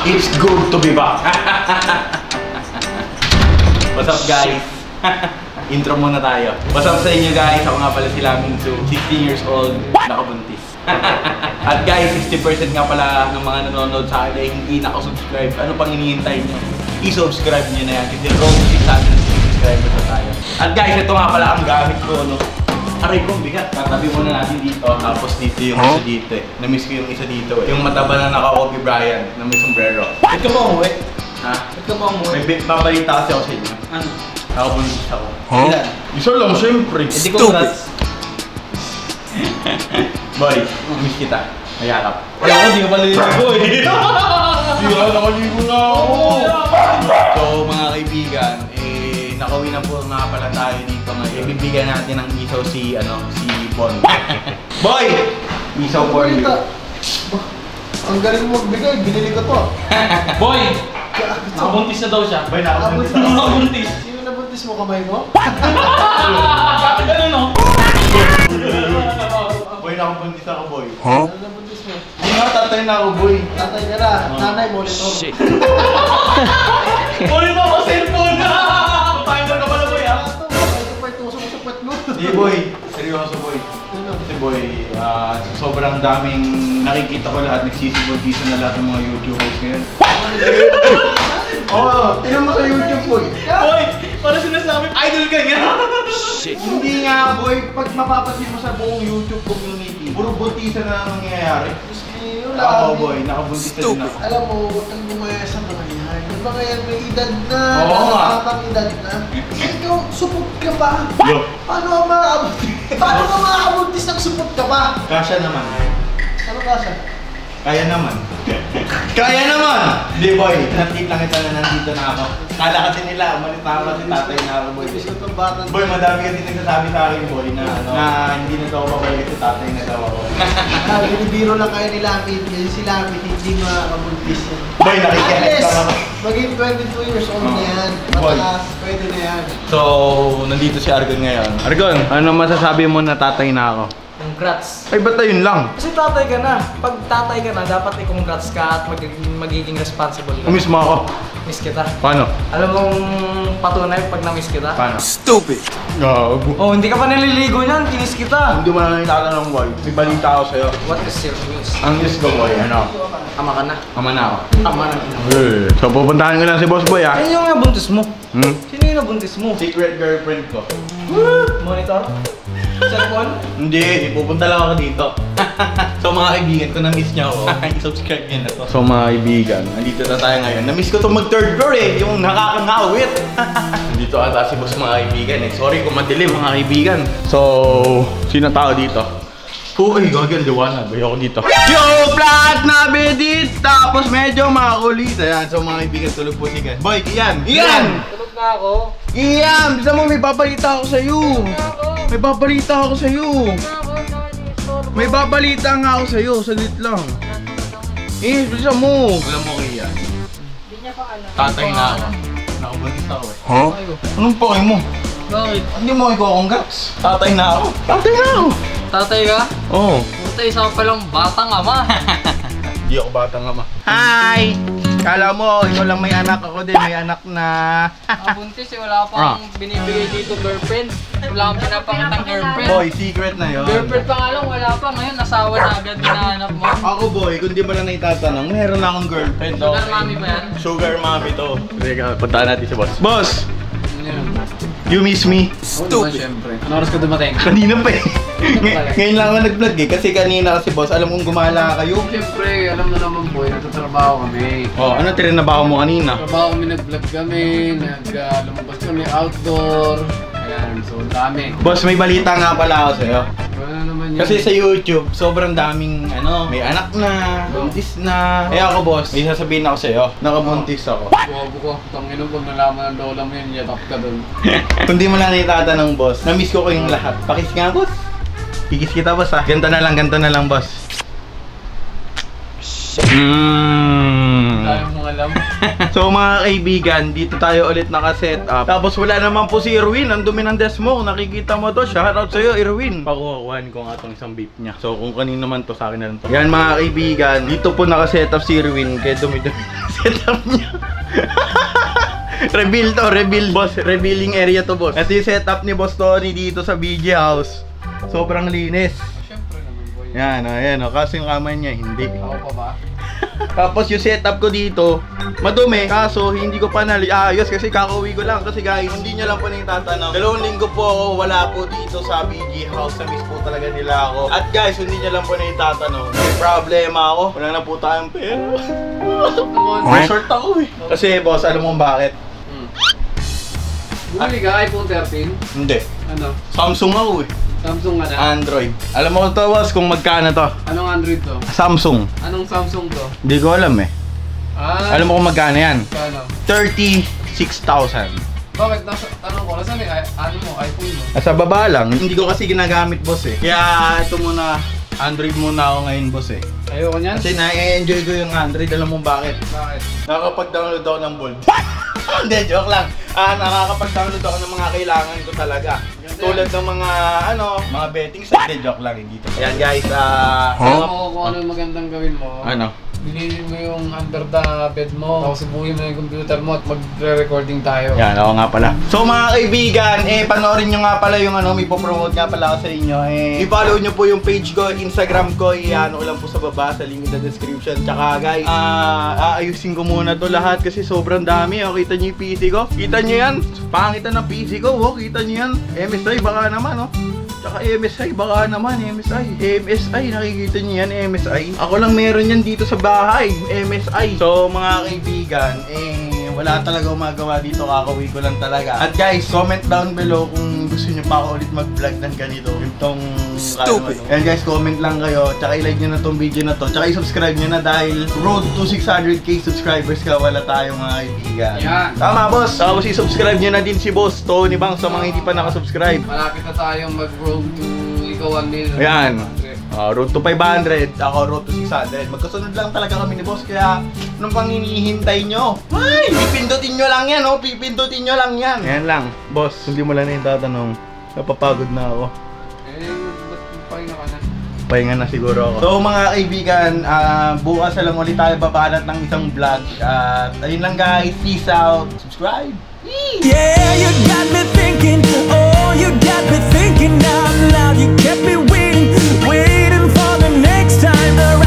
It's good to be back. What's up guys? Intro muna tayo. What's up sa inyo guys? Ako nga pala si Lamingsu, 16 years old, nakabuntis. At guys, 60% nga pala ng mga nanonood sa akin ay hindi nakasubscribe. Ano pang hinihintay nyo? I-subscribe nyo na yan kasi road to 600 subscribers na tayo. At guys, ito nga pala ang gamit ko, no? Aray kong bigat. Tatabi muna natin dito, tapos dito yung isa dito eh. Namiss ko yung isa dito eh. Yung mataba na naka-Kobe Bryant na may sombrero. Ba't ka ba umuwi? Ha? Ba't ka ba umuwi? May babalita kasi ako sa inyo. Ano? Nakabuntis ako. Ilan? Isa lang, syempre. Hindi ko congrats. Boy, miss kita. Mayakap. Ayaw ko, di ka paliligo eh. Di ka nakaligo na ako. So mga kaibigan, nakauwi na po nga pala tayo dito ngayon. Ibibigyan natin ng isaw si Bon. Boy! Isaw for you. Ang galing mo magbigay, binili ko to. Boy! Nakabuntis na daw siya. Boy, nakabuntis na. Nakabuntis. Sino nabuntis mo, kamay mo? Bakit ganun no? Boy, nakabuntis ako, boy. Ano nabuntis mo? Hindi nga, tatay na ako, boy. Tatay ka na, nanay mo ulit ako. Boy mo ako cellphone na! Timer ka pala boy ha? Ito pa ito, sumusupet mo. Hindi, boy. Seryoso, boy. Kasi boy, sobrang daming nakikita ko lahat, nagsisibol-piso na lahat ng mga YouTubers ngayon. Oo, tingnan mo sa YouTube, boy. Boy! Para sinasabi, idol ka nga! Hindi nga, boy. Pag mapapansin mo sa buong YouTube community, puro buntisan na ang nangyayari. Oo, boy. Nakabuntis na din ako. Alam mo, huwag kang gumaya sa mga yan. Di ba ngayon may edad na? Oo nga. Nakakatang edad na. Ikaw, supot ka ba? Yo. Paano ka makakabuntis? Paano ka makakabuntis ng supot ka ba? Kasya naman. Ano kasi? Kaya naman. Kaya naman! Hindi, boy. Nakita lang kita na nandito na ako. Kala kasi nila, umalit na ako kasi tatay na ako, boy. Gusto itong batang. Boy, madami kasi nagsasabi sa akin, boy, na hindi na daw ako babay kasi tatay na daw ako. Binibiro lang kayo ni Lamit. Kasi si Lamit hindi makakabuntis yan. Boy, nakikinig Yes! lang ako. Maging 22 years old na yan. Boy. Mataas, pwede na yan. So, nandito si Argon ngayon. Argon, ano masasabi mo na tatay na ako? Congrats! Ay, ba't ayun lang? Kasi tatay ka na. Pag tatay ka na, dapat i-congrats ka at magiging responsible ka. Umiss mo ako. Miss kita. Paano? Alam mong patunay pag na-miss kita? Paano? Stupid! Gago. Oh, hindi ka pa naliligo niyan. Kinis kita. Hindi mo na nagtatanong, boy. May balita ako sa'yo. What is your news? Ang news ko, boy, ano? Ama ka na. Ama na ako. Ama na. So, pupuntahan ko lang si Boss Boy, ah. Ano yung nabuntis mo? Sino yung nabuntis mo? Secret girlfriend ko. Monitor? Cellphone? Hindi, pupunta lang ako dito. So mga kaibigan, kung na-miss niyo ako, i-subscribe niyo na to. So mga kaibigan, nandito na tayo ngayon. Na-miss ko itong mag-third floor eh, yung nakakangawit. Nandito ata si Boss mga kaibigan eh. Sorry kung madilim mga kaibigan. So, sino tao dito? Uy, gagal, liwanag. Ayoko dito. Yo, flat na bedit! Tapos medyo makakulit. Ayan, so mga kaibigan, tulog po si Gan. Boy, Ian! Ian! Tulog na ako. Ian! Bisa mo, may babalita ako sa'yo. May babalita ako sa'yo. May babalita nga ako sa'yo. Saglit lang. Bisa mo. Alam mo kaya. Hindi niya pa alam. Tatay na ako. Nakabuntis ako eh. Huh? Anong pake mo? Bakit? Hindi mo iko-congrats. Tatay na ako. Tatay na ako. Tatay ka? Oo. Puta, isa pa lang batang ama. Hindi ako batang ama. Hi! Kala mo, ikaw lang may anak, ako din may anak na... Buntis eh, wala pang binibigay dito girlfriend. Wala kang pinapakitang girlfriend. Boy, secret na yun. Girlfriend pa nga lang, wala pa. Ngayon, asawa na agad hinahanap mo. Ako boy, kung di mo lang naitatanong, meron na akong girlfriend. Sugar mommy ba yan? Sugar mommy to. Teka, puntaan natin si boss. Boss! You miss me? Stupid. Siyempre. Ano oras ka dumating? Kanina pa eh. Ngayon lang ako nag-vlog eh. Kasi kanina kasi boss, alam kong gumala kayo. Siyempre, alam mo naman boy, nagtatrabaho kami. Oh, ano tinabaho mo kanina? Trabaho kami, nag-vlog kami, lumabas kami outdoor. Ayan, so dami. Boss, may balita nga pala ako sa'yo. Wala naman yun. Kasi sa YouTube, sobrang daming may anak na, buntis na. Eh ako boss, may sasabihin ako sa'yo, nakabuntis ako. Bobo ko, tangin pag nalaman ng lola mo yun, yatak ka dun. Kung di mo lang naitatanong boss, na-miss ko kayong lahat. Pakis nga boss. Kikis kita boss ha. Ganto na lang boss. Tayo mo alam. So mga kaibigan, dito tayo ulit naka-set up. Tapos wala naman po si Irwin. Ang dumi ng desk mo. Nakikita mo to. Shoutout sa'yo, Irwin. Pakukuhan ko nga itong isang beep niya. So kung kanino naman to, sa akin na lang to. Yan mga kaibigan, dito po naka-set up si Irwin. Kaya dumi-dumi ng setup niya. Reveal to, reveal. Boss, revealing area to, boss. Ito yung setup ni Boss Tony dito sa BG House. Sobrang linis. Siyempre naman boy. Yan, ayan o. Kaso yung kamay niya, hindi. Ako pa ba? Tapos yung setup ko dito, madumi. Kaso hindi ko pa ayos kasi kakauwi ko lang. Kasi guys, hindi nyo lang po na itatanong. 2 linggo po ako, wala po dito sa BG House. Na-miss po talaga nila ako. At guys, hindi nyo lang po na itatanong. May problema ako. Wala na po tayong pera. May short ako eh. Kasi boss, alam mo bakit? Bumili ka iPhone 13? Hindi. Ano? Samsung ako eh. Samsung nga na? Android. Alam mo to boss kung magkano to? Anong Android to? Samsung. Anong Samsung to? Hindi ko alam eh. Ah, Alam mo kung magkano yan? kano? 36,000. Bakit? Tanong ko, nasaan yung ano mo, iPhone mo? Nasa baba lang. Hindi ko kasi ginagamit boss eh. Kaya ito muna, Android muna ako ngayon boss eh. Ayoko niyan? Kasi na-enjoy ko yung Android. Alam mo bakit? Bakit? Nakakapag-download ako ng Bolt. Hindi, joke lang. Nakakapag-download ako ng mga kailangan ko talaga. Tulad ng mga mga betting sa joke lang hindi to. Ayan guys, Alam mo kung ano yung magandang gawin mo? ano? Bilhin mo yung under the bed mo, tapos subuhin mo yung computer mo at magre-recording tayo. Yan, ako nga pala. So mga kaibigan, panoorin nyo nga pala yung may popromote nga pala ako sa inyo. I-follow nyo po yung page ko, Instagram ko, i-ano ko lang po sa baba, sa link in the description. Tsaka guys, aayusin ko muna to lahat kasi sobrang dami. Kita nyo yung PC ko? Kita nyo yan? Pangitan ng PC ko, kita nyo yan? MSI baka naman, Tsaka MSI, baka naman, MSI, nakikita niyo yan, MSI. Ako lang meron yan dito sa bahay, MSI. So, mga kaibigan, wala talaga umagawa dito, kakauwi ko lang talaga. At guys, comment down below kung gusto niyo pa ako ulit mag-vlog ng ganito. Itong, stupid. And guys, comment lang kayo, tsaka i-like nyo na tong video na to. Tsaka i-subscribe nyo na dahil road to 600k subscribers ka, wala tayo mga kaibigan. Yan. Tama, boss. Tapos i-subscribe nyo na din si Boss Tony Bang sa mga hindi pa nakasubscribe. Malapit na tayong mag-road to ikaw 1 million. Ayan. Road to 500, ako road to 600. Magkasunod lang talaga kami ni boss, kaya anong pang hinihintay nyo? Ay, pipindutin nyo lang yan, pipindutin nyo lang yan. Ayan lang, boss, hindi mo lang na yung tatanong. Napapagod na ako. Ba't pahinga ka na? Pahinga na siguro ako. So mga kaibigan, bukas na lang ulit tayo babanat ng isang vlog. At ayun lang guys, peace out, subscribe. Yeah, you got me thinking, oh, you got me thinking out loud. You kept me waiting for the next time around.